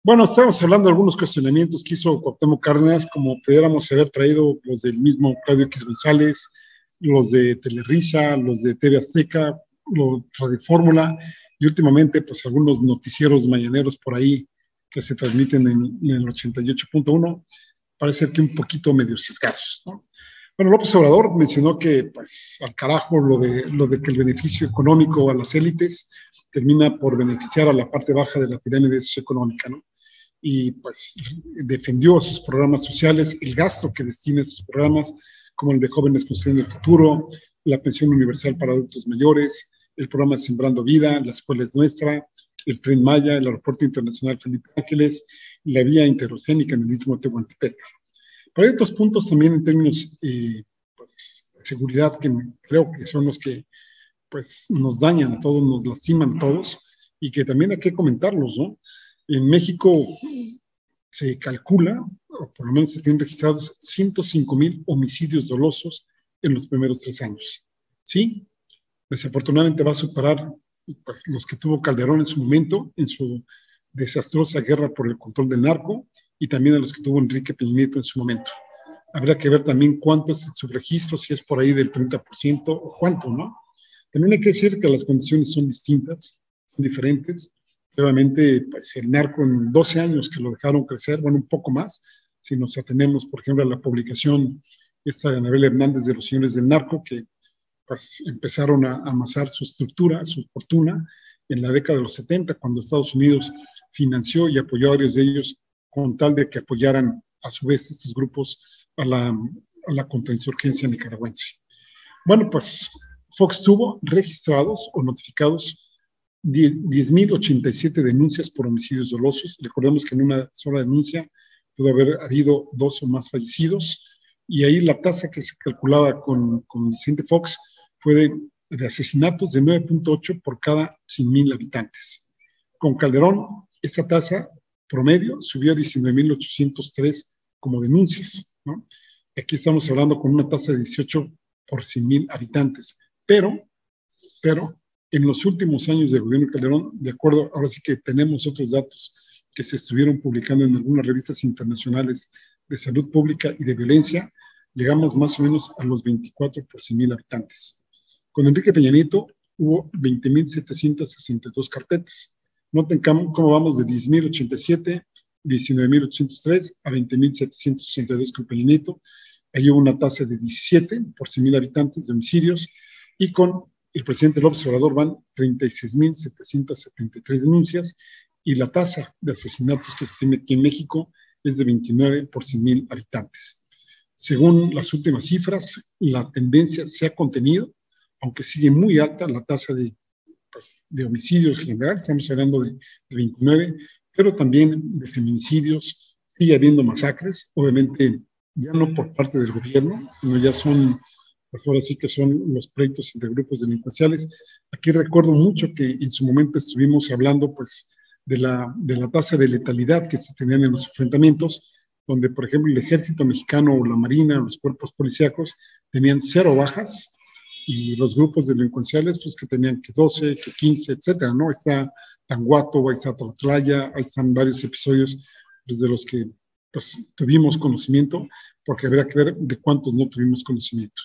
Bueno, estamos hablando de algunos cuestionamientos que hizo Cuauhtémoc Cárdenas, como pudiéramos haber traído los del mismo Claudio X González, los de Telerisa, los de TV Azteca, los de Radio Fórmula y últimamente pues algunos noticieros mañaneros por ahí que se transmiten en el 88.1, parece que un poquito medio sesgados, ¿no? Bueno, López Obrador mencionó que, pues, al carajo lo de que el beneficio económico a las élites termina por beneficiar a la parte baja de la pirámide socioeconómica, ¿no? Y, pues, defendió sus programas sociales, el gasto que destina a sus programas, como el de Jóvenes Construyendo el Futuro, la pensión universal para adultos mayores, el programa Sembrando Vida, la escuela es nuestra, el Tren Maya, el Aeropuerto Internacional Felipe Ángeles, la vía interoceánica en el Istmo de Tehuantepec. Pero hay otros puntos también en términos pues, de seguridad que creo que son los que pues, nos dañan a todos, nos lastiman a todos y que también hay que comentarlos, ¿no? En México se calcula, o por lo menos se tienen registrados 105,000 homicidios dolosos en los primeros 3 años. Sí, desafortunadamente va a superar pues, los que tuvo Calderón en su momento, en su desastrosa guerra por el control del narco, y también a los que tuvo Enrique Peña Nieto en su momento. Habrá que ver también cuánto es el subregistro, si es por ahí del 30% o cuánto, ¿no? También hay que decir que las condiciones son distintas, son diferentes. Obviamente, pues el narco en 12 años que lo dejaron crecer, bueno, un poco más, si nos atenemos, por ejemplo, a la publicación esta de Anabel Hernández de los señores del narco, que pues empezaron a amasar su estructura, su fortuna, en la década de los 70, cuando Estados Unidos financió y apoyó a varios de ellos con tal de que apoyaran a su vez estos grupos a la contrainsurgencia nicaragüense. Bueno, pues Fox tuvo registrados o notificados 10,087 denuncias por homicidios dolosos. Recordemos que en una sola denuncia pudo haber habido 2 o más fallecidos, y ahí la tasa que se calculaba con Vicente Fox fue de asesinatos de 9.8 por cada 100,000 habitantes. Con Calderón, esta tasa promedio subió a 19,803 como denuncias, ¿no? Aquí estamos hablando con una tasa de 18 por 100,000 habitantes, pero en los últimos años del gobierno de Calderón, de acuerdo, ahora sí que tenemos otros datos que se estuvieron publicando en algunas revistas internacionales de salud pública y de violencia, llegamos más o menos a los 24 por 100,000 habitantes. Con Enrique Peña Nieto hubo 20,762 carpetas. Noten cómo vamos de 10,087, 19,803 a 20,762 con Peña Nieto. Ahí hubo una tasa de 17 por 100,000 habitantes de homicidios, y con el presidente López Obrador van 36,773 denuncias, y la tasa de asesinatos que se tiene aquí en México es de 29 por 100,000 habitantes. Según las últimas cifras, la tendencia se ha contenido, aunque sigue muy alta la tasa de homicidios en general, estamos hablando de 29, pero también de feminicidios, sigue habiendo masacres, obviamente ya no por parte del gobierno, sino ya son, pues ahora sí que son los pleitos entre grupos delincuenciales. Aquí recuerdo mucho que en su momento estuvimos hablando pues de la tasa de letalidad que se tenían en los enfrentamientos, donde por ejemplo el ejército mexicano o la marina, los cuerpos policíacos tenían 0 bajas, y los grupos delincuenciales, pues que tenían que 12, que 15, etcétera, ¿no? Ahí está Tanguato, ahí está Tlatlaya, ahí están varios episodios pues, de los que pues, tuvimos conocimiento, porque habría que ver de cuántos no tuvimos conocimiento.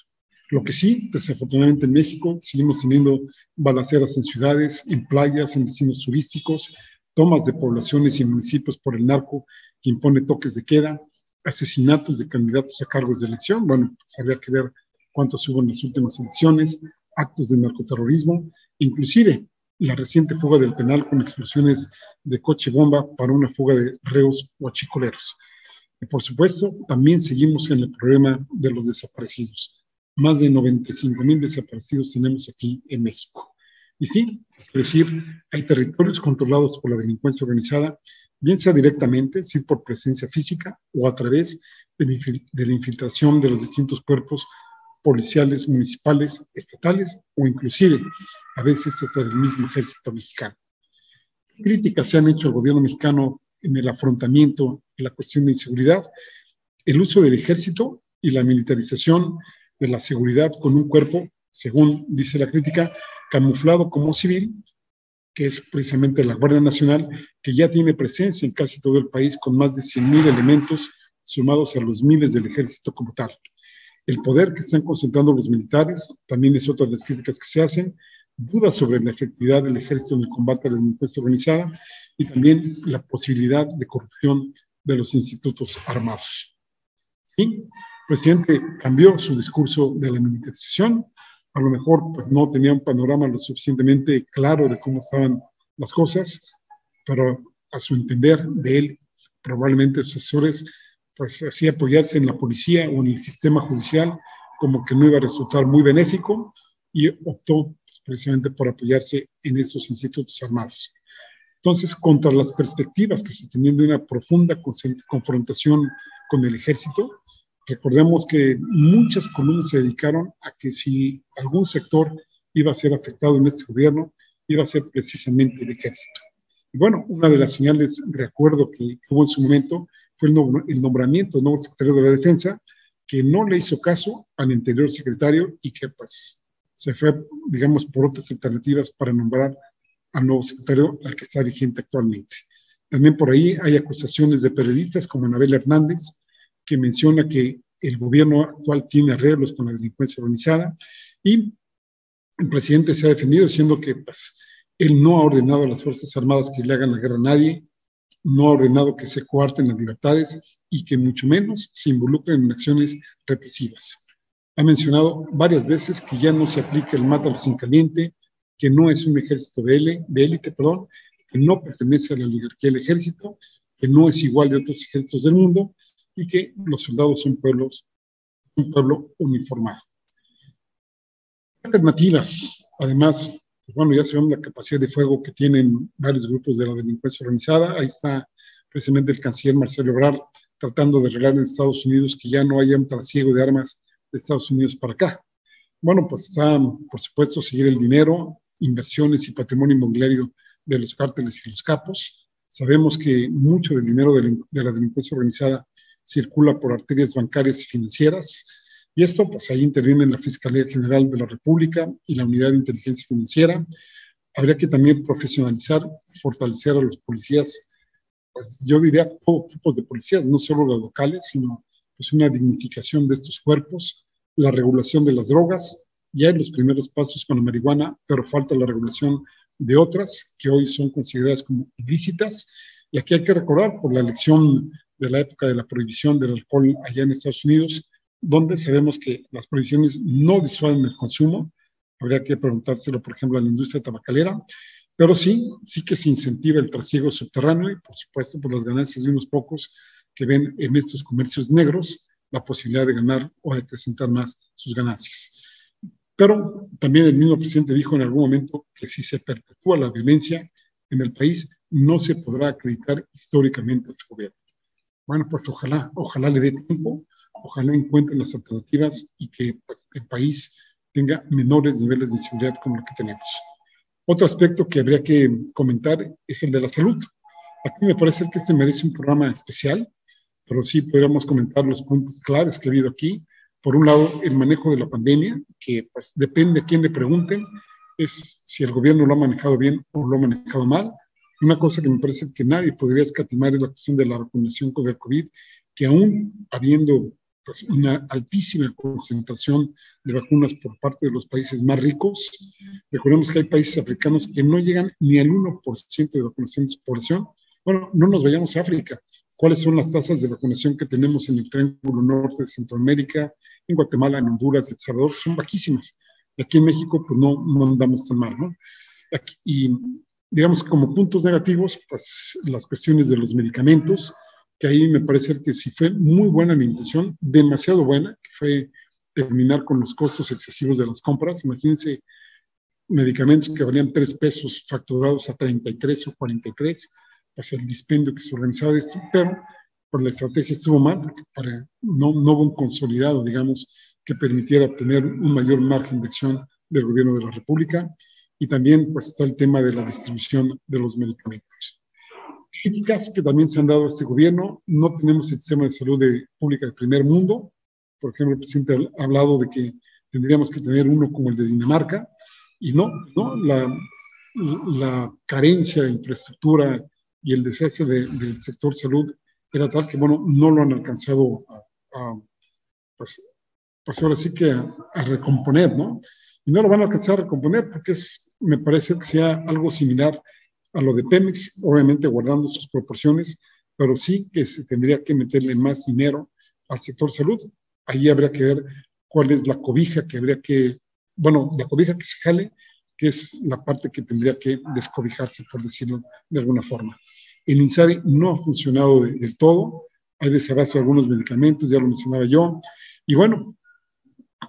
Lo que sí, desafortunadamente en México, seguimos teniendo balaceras en ciudades, en playas, en destinos turísticos, tomas de poblaciones y municipios por el narco que impone toques de queda, asesinatos de candidatos a cargos de elección. Bueno, pues habría que ver cuántos hubo en las últimas elecciones, actos de narcoterrorismo, inclusive la reciente fuga del penal con explosiones de coche bomba para una fuga de reos huachicoleros. Y por supuesto, también seguimos en el problema de los desaparecidos. Más de 95,000 desaparecidos tenemos aquí en México. Y sí, es decir, hay territorios controlados por la delincuencia organizada, bien sea directamente, es decir, por presencia física, o a través de la infiltración de los distintos cuerpos policiales, municipales, estatales, o inclusive a veces hasta del mismo ejército mexicano. Críticas se han hecho al gobierno mexicano en el afrontamiento de la cuestión de inseguridad, el uso del ejército y la militarización de la seguridad con un cuerpo, según dice la crítica, camuflado como civil, que es precisamente la Guardia Nacional, que ya tiene presencia en casi todo el país con más de 100,000 elementos sumados a los miles del ejército como tal. El poder que están concentrando los militares también es otra de las críticas que se hacen, dudas sobre la efectividad del ejército en el combate a la delincuencia organizada y también la posibilidad de corrupción de los institutos armados. Sí, el presidente cambió su discurso de la militarización, a lo mejor pues, no tenía un panorama lo suficientemente claro de cómo estaban las cosas, pero a su entender de él, probablemente sus asesores, pues así apoyarse en la policía o en el sistema judicial como que no iba a resultar muy benéfico y optó pues, precisamente por apoyarse en esos institutos armados. Entonces, contra las perspectivas que se tenían de una profunda confrontación con el ejército, recordemos que muchas columnas se dedicaron a que si algún sector iba a ser afectado en este gobierno, iba a ser precisamente el ejército. Y bueno, una de las señales de acuerdo que hubo en su momento fue el nombramiento del nuevo secretario de la Defensa, que no le hizo caso al anterior secretario y que pues se fue, digamos, por otras alternativas para nombrar al nuevo secretario, al que está vigente actualmente. También por ahí hay acusaciones de periodistas como Anabel Hernández, que menciona que el gobierno actual tiene arreglos con la delincuencia organizada y el presidente se ha defendido diciendo que pues, él no ha ordenado a las Fuerzas Armadas que le hagan la guerra a nadie, no ha ordenado que se coarten las libertades y que mucho menos se involucren en acciones represivas. Ha mencionado varias veces que ya no se aplica el mátalo sin caliente, que no es un ejército de élite, que no pertenece a la oligarquía del ejército, que no es igual de otros ejércitos del mundo y que los soldados son un pueblo uniformado. Alternativas, además, pues bueno, ya sabemos la capacidad de fuego que tienen varios grupos de la delincuencia organizada. Ahí está precisamente el canciller Marcelo Ebrard tratando de arreglar en Estados Unidos que ya no haya un trasiego de armas de Estados Unidos para acá. Bueno, pues está, por supuesto, seguir el dinero, inversiones y patrimonio inmobiliario de los cárteles y los capos. Sabemos que mucho del dinero de la delincuencia organizada circula por arterias bancarias y financieras, y esto, pues ahí interviene la Fiscalía General de la República y la Unidad de Inteligencia Financiera. Habría que también profesionalizar, fortalecer a los policías, pues yo diría todo tipo de policías, no solo los locales, sino pues una dignificación de estos cuerpos, la regulación de las drogas. Ya hay los primeros pasos con la marihuana, pero falta la regulación de otras que hoy son consideradas como ilícitas. Y aquí hay que recordar por la elección de la época de la prohibición del alcohol allá en Estados Unidos, donde sabemos que las prohibiciones no disuaden el consumo. Habría que preguntárselo, por ejemplo, a la industria tabacalera, pero sí que se incentiva el trasiego subterráneo y, por supuesto, por las ganancias de unos pocos que ven en estos comercios negros la posibilidad de ganar o de acrecentar más sus ganancias. Pero también el mismo presidente dijo en algún momento que si se perpetúa la violencia en el país, no se podrá acreditar históricamente a su gobierno. Bueno, pues ojalá le dé tiempo, ojalá encuentren las alternativas y que pues, el país tenga menores niveles de inseguridad como los que tenemos. Otro aspecto que habría que comentar es el de la salud. Aquí me parece que se merece un programa especial, pero sí podríamos comentar los puntos claves que ha habido aquí. Por un lado, el manejo de la pandemia, que pues, depende a quién le pregunten, es si el gobierno lo ha manejado bien o lo ha manejado mal. Una cosa que me parece que nadie podría escatimar es la cuestión de la vacunación contra el COVID, que aún habiendo pues, una altísima concentración de vacunas por parte de los países más ricos, recordemos que hay países africanos que no llegan ni al 1% de vacunación de su población. Bueno, no nos vayamos a África. ¿Cuáles son las tasas de vacunación que tenemos en el Triángulo Norte de Centroamérica, en Guatemala, en Honduras, en El Salvador? Son bajísimas. Y aquí en México, pues no andamos tan mal, ¿no? Aquí, y digamos, como puntos negativos, pues las cuestiones de los medicamentos, que ahí me parece que sí fue muy buena la intención, demasiado buena, que fue terminar con los costos excesivos de las compras. Imagínense medicamentos que valían 3 pesos facturados a 33 o 43, pues el dispendio que se organizaba de esto, pero por la estrategia estuvo mal, porque no hubo un consolidado, digamos, que permitiera obtener un mayor margen de acción del gobierno de la República, y también pues está el tema de la distribución de los medicamentos. Críticas que también se han dado a este gobierno: no tenemos el sistema de salud pública de primer mundo. Por ejemplo, el presidente ha hablado de que tendríamos que tener uno como el de Dinamarca, y no, la carencia de infraestructura y el desastre del sector salud era tal que, bueno, no lo han alcanzado pues ahora sí que a recomponer, ¿no? Y no lo van a alcanzar a recomponer porque me parece que sea algo similar a lo de Pemex, obviamente guardando sus proporciones, pero sí que se tendría que meterle más dinero al sector salud. Ahí habría que ver cuál es la cobija que habría que, bueno, la cobija que se jale, que es la parte que tendría que descobijarse, por decirlo de alguna forma. El INSABI no ha funcionado del todo, hay desabasto de algunos medicamentos, ya lo mencionaba yo, y bueno,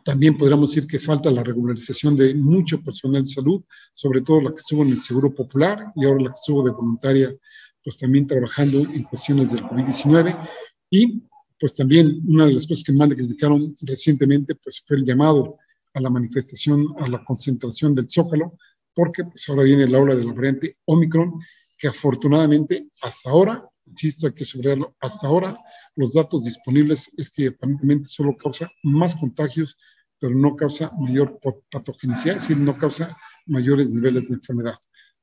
también podríamos decir que falta la regularización de mucho personal de salud, sobre todo la que estuvo en el Seguro Popular y ahora la que estuvo de voluntaria, pues también trabajando en cuestiones del COVID-19. Y pues también una de las cosas que más le criticaron recientemente pues fue el llamado a la manifestación, a la concentración del Zócalo, porque pues ahora viene la ola de la variante Omicron, que afortunadamente hasta ahora, insisto, hay que subrayarlo, hasta ahora los datos disponibles es que aparentemente solo causa más contagios, pero no causa mayor patogenicidad, es decir, no causa mayores niveles de enfermedad.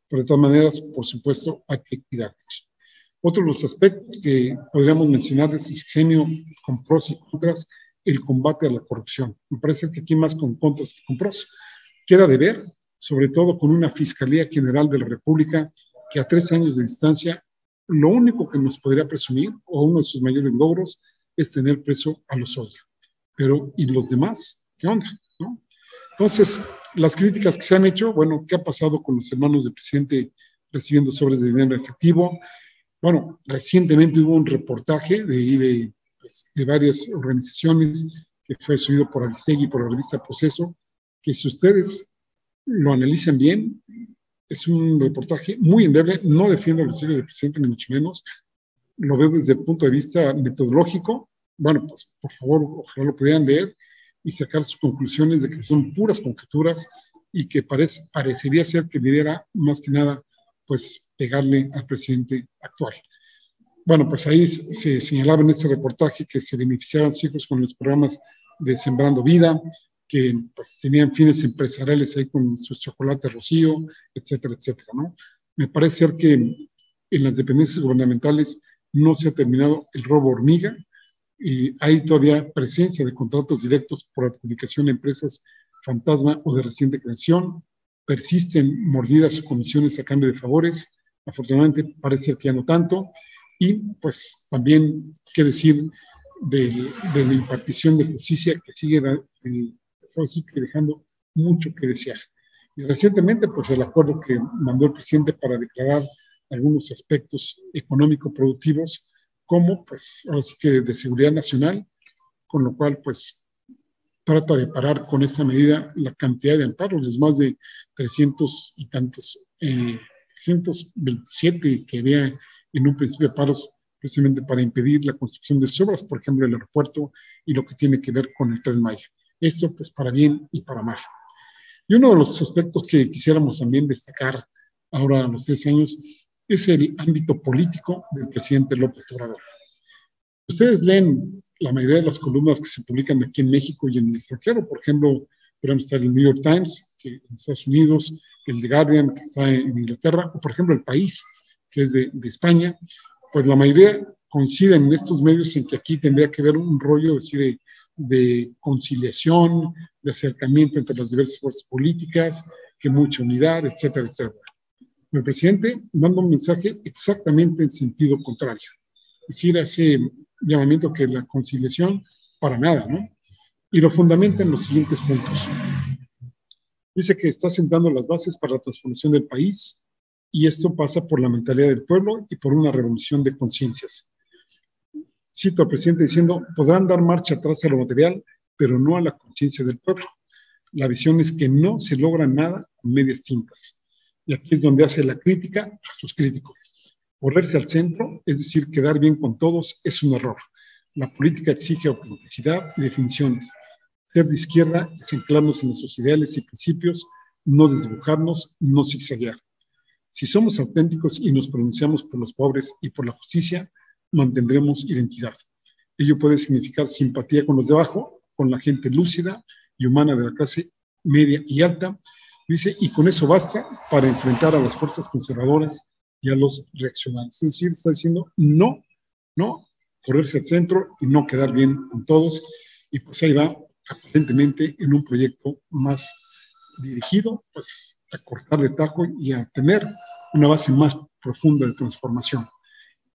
Pero de todas maneras, por supuesto, hay que cuidarnos. Otro de los aspectos que podríamos mencionar de este sexenio con pros y contras, el combate a la corrupción. Me parece que aquí más con contras que con pros. Queda de ver, sobre todo con una Fiscalía General de la República que a 3 años de distancia lo único que nos podría presumir, o uno de sus mayores logros, es tener preso a Lozoya. Pero, ¿y los demás? ¿Qué onda? ¿No? Entonces, las críticas que se han hecho, bueno, ¿qué ha pasado con los hermanos del presidente recibiendo sobres de dinero efectivo? Bueno, recientemente hubo un reportaje de varias organizaciones que fue subido por Aristegui y por la revista Proceso, que si ustedes lo analizan bien, es un reportaje muy endeble, no defiendo el estilo del presidente ni mucho menos, lo veo desde el punto de vista metodológico. Bueno, pues por favor, ojalá lo pudieran leer y sacar sus conclusiones de que son puras conjeturas y que parecería ser que lidera más que nada, pues pegarle al presidente actual. Bueno, pues ahí se señalaba en este reportaje que se beneficiaban sus hijos con los programas de Sembrando Vida, que pues tenían fines empresariales ahí con sus chocolates Rocío, etcétera, etcétera, ¿no? Me parece ser que en las dependencias gubernamentales no se ha terminado el robo hormiga y hay todavía presencia de contratos directos por adjudicación a empresas fantasma o de reciente creación, persisten mordidas o comisiones a cambio de favores, afortunadamente parece que ya no tanto, y pues también qué decir de la impartición de justicia que sigue dejando mucho que desear. Y recientemente, pues el acuerdo que mandó el presidente para declarar algunos aspectos económico-productivos como, pues, ahora sí que de seguridad nacional, con lo cual, pues, trata de parar con esta medida la cantidad de amparos, los más de 300 y tantos, 327 que había en un principio de paros precisamente para impedir la construcción de obras, por ejemplo, el aeropuerto y lo que tiene que ver con el Tren Maya. Esto, pues, para bien y para mal. Y uno de los aspectos que quisiéramos también destacar ahora a los 10 años es el ámbito político del presidente López Obrador. Ustedes leen la mayoría de las columnas que se publican aquí en México y en el extranjero, por ejemplo, podemos estar el New York Times, que en Estados Unidos, el The Guardian, que está en Inglaterra, o por ejemplo El País, que es de España, pues la mayoría coinciden en estos medios en que aquí tendría que haber un rollo así de conciliación, de acercamiento entre las diversas fuerzas políticas, que mucha unidad, etcétera, etcétera. El presidente manda un mensaje exactamente en sentido contrario. Es decir, hace llamamiento que la conciliación para nada, ¿no? Y lo fundamenta en los siguientes puntos. Dice que está sentando las bases para la transformación del país y esto pasa por la mentalidad del pueblo y por una revolución de conciencias. Cito al presidente diciendo, podrán dar marcha atrás a lo material, pero no a la conciencia del pueblo. La visión es que no se logra nada con medias tintas. Y aquí es donde hace la crítica a sus críticos. Correrse al centro, es decir, quedar bien con todos, es un error. La política exige autenticidad y definiciones. Ser de izquierda es anclarnos en nuestros ideales y principios, no desdibujarnos, no zigzaguear. Si somos auténticos y nos pronunciamos por los pobres y por la justicia, mantendremos identidad. Ello puede significar simpatía con los de abajo, con la gente lúcida y humana de la clase media y alta, Dice, y con eso basta para enfrentar a las fuerzas conservadoras y a los reaccionarios. Es decir, está diciendo no, no, correrse al centro y no quedar bien con todos. Y pues ahí va, aparentemente, en un proyecto más dirigido pues, a cortar de tajo y a tener una base más profunda de transformación.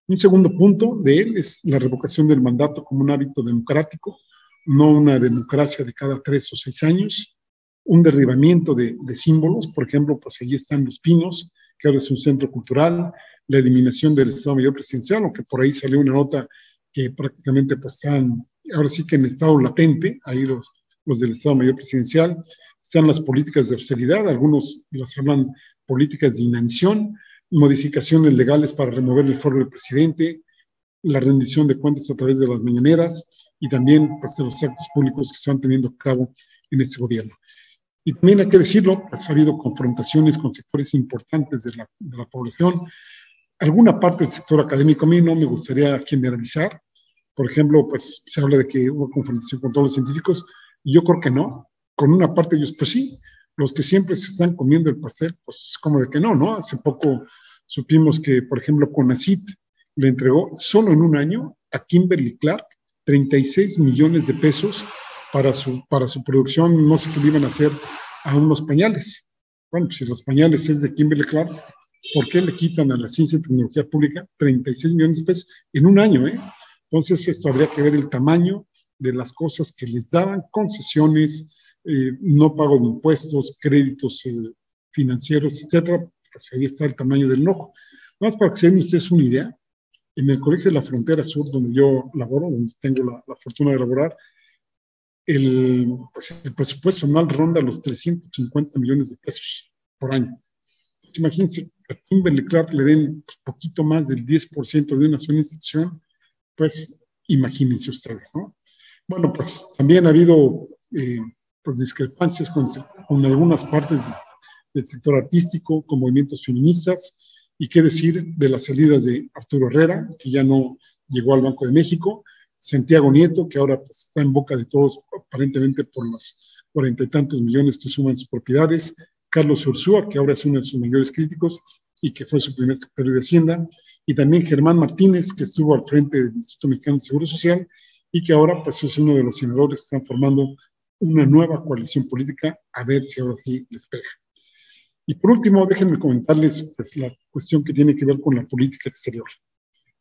Un segundo punto de él es la revocación del mandato como un hábito democrático, no una democracia de cada 3 o 6 años, un derribamiento de símbolos, por ejemplo, pues allí están Los Pinos, que ahora es un centro cultural, la eliminación del Estado Mayor Presidencial, aunque por ahí salió una nota que prácticamente pues están ahora sí que en estado latente, ahí los del Estado Mayor Presidencial, están las políticas de austeridad, algunos las llaman políticas de inanición, modificaciones legales para remover el foro del presidente, la rendición de cuentas a través de las mañaneras y también pues, de los actos públicos que se van teniendo a cabo en este gobierno. Y también hay que decirlo, pues, ha habido confrontaciones con sectores importantes de la población. Alguna parte del sector académico, a mí no me gustaría generalizar. Por ejemplo, pues se habla de que hubo confrontación con todos los científicos. Yo creo que no. Con una parte de ellos, pues sí. Los que siempre se están comiendo el pastel, pues como de que no, ¿no? Hace poco supimos que, por ejemplo, CONACYT le entregó solo en un año a Kimberly Clark 36 millones de pesos para su producción, no sé qué le iban a hacer a unos pañales. Bueno, pues si los pañales es de Kimberly Clark, ¿por qué le quitan a la ciencia y tecnología pública 36 millones de pesos en un año? Entonces, esto habría que ver el tamaño de las cosas que les daban, concesiones, no pago de impuestos, créditos financieros, etcétera. Pues ahí está el tamaño del enojo. Más para que se den ustedes una idea, en el Colegio de la Frontera Sur, donde yo laboro, donde tengo la fortuna de laborar, el presupuesto anual ronda los 350 millones de pesos por año. Imagínense, a Kimberly Clark le den poquito más del 10% de una sola institución, pues imagínense ustedes, ¿no? Bueno, pues también ha habido pues, discrepancias con algunas partes del sector artístico, con movimientos feministas, y qué decir de las salidas de Arturo Herrera, que ya no llegó al Banco de México, Santiago Nieto, que ahora pues, está en boca de todos, aparentemente por las 40 y tantos millones que suman sus propiedades, Carlos Ursúa, que ahora es uno de sus mayores críticos y que fue su primer secretario de Hacienda, y también Germán Martínez, que estuvo al frente del Instituto Mexicano de Seguro Social y que ahora pues, es uno de los senadores que están formando una nueva coalición política, a ver si ahora sí les pega. Y por último, déjenme comentarles pues, la cuestión que tiene que ver con la política exterior.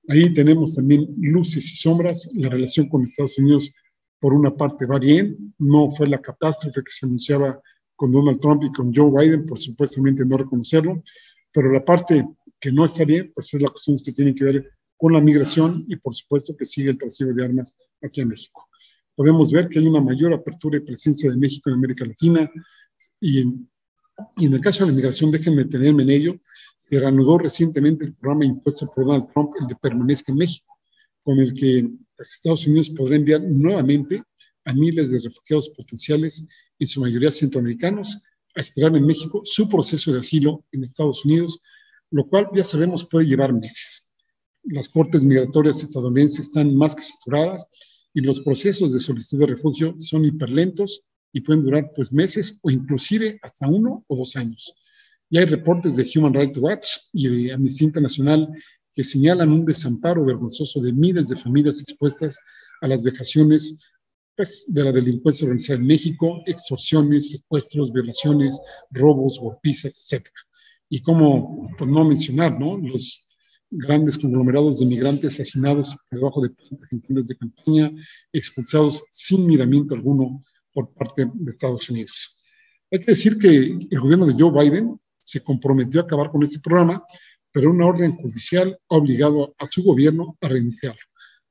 Ahí tenemos también luces y sombras. La relación con Estados Unidos, por una parte, va bien. No fue la catástrofe que se anunciaba con Donald Trump y con Joe Biden, por supuestamente no reconocerlo, pero la parte que no está bien, pues es la cuestión que tiene que ver con la migración y por supuesto que sigue el trasiego de armas aquí en México. Podemos ver que hay una mayor apertura y presencia de México en América Latina y en el caso de la migración, déjenme detenerme en ello, que reanudó recientemente el programa impuesto por Donald Trump, el de Permanezca en México, con el que pues, Estados Unidos podrá enviar nuevamente a miles de refugiados potenciales, en su mayoría centroamericanos, a esperar en México su proceso de asilo en Estados Unidos, lo cual ya sabemos puede llevar meses. Las cortes migratorias estadounidenses están más que saturadas y los procesos de solicitud de refugio son hiperlentos y pueden durar pues meses o inclusive hasta 1 o 2 años. Ya hay reportes de Human Rights Watch y de Amnistía Internacional que señalan un desamparo vergonzoso de miles de familias expuestas a las vejaciones pues, de la delincuencia organizada en México, extorsiones, secuestros, violaciones, robos, golpizas, etc. Y como, pues no mencionar, ¿no? Los grandes conglomerados de migrantes asesinados debajo de tiendas de campaña, expulsados sin miramiento alguno por parte de Estados Unidos. Hay que decir que el gobierno de Joe Biden se comprometió a acabar con este programa, pero una orden judicial ha obligado a su gobierno a reiniciarlo.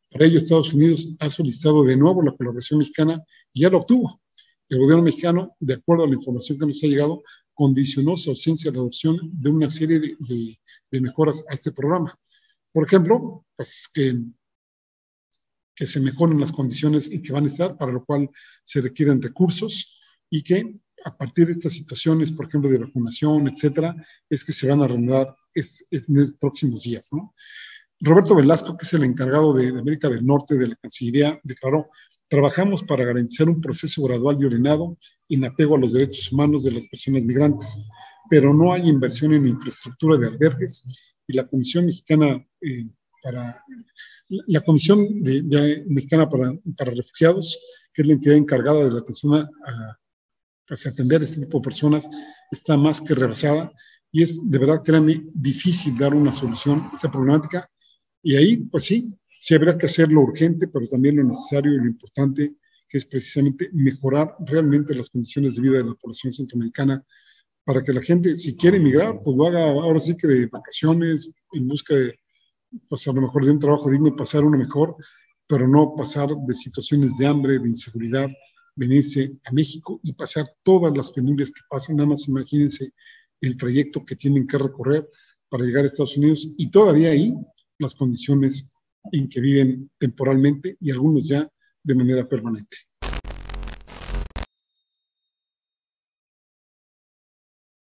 Para ello, Estados Unidos ha solicitado de nuevo la colaboración mexicana y ya lo obtuvo. El gobierno mexicano, de acuerdo a la información que nos ha llegado, condicionó su ausencia a la adopción de una serie de mejoras a este programa. Por ejemplo, pues que se mejoren las condiciones en que van a estar, para lo cual se requieren recursos y que a partir de estas situaciones, por ejemplo, de vacunación, etcétera, es que se van a reanudar en los próximos días, ¿no? Roberto Velasco, que es el encargado de América del Norte de la Cancillería, declaró: Trabajamos para garantizar un proceso gradual y ordenado en apego a los derechos humanos de las personas migrantes, pero no hay inversión en infraestructura de albergues y la Comisión Mexicana para la Comisión Mexicana para Refugiados, que es la entidad encargada de la atención a atender a este tipo de personas, está más que rebasada y es de verdad, créanme, difícil dar una solución a esa problemática. Y ahí, pues sí habrá que hacer lo urgente, pero también lo necesario y lo importante, que es precisamente mejorar realmente las condiciones de vida de la población centroamericana, para que la gente, si quiere emigrar, pues lo haga ahora sí que de vacaciones, en busca de, pues a lo mejor de un trabajo digno, pasar uno mejor, pero no pasar de situaciones de hambre, de inseguridad, venirse a México y pasar todas las penurias que pasan. Nada más imagínense el trayecto que tienen que recorrer para llegar a Estados Unidos y todavía ahí las condiciones en que viven temporalmente y algunos ya de manera permanente.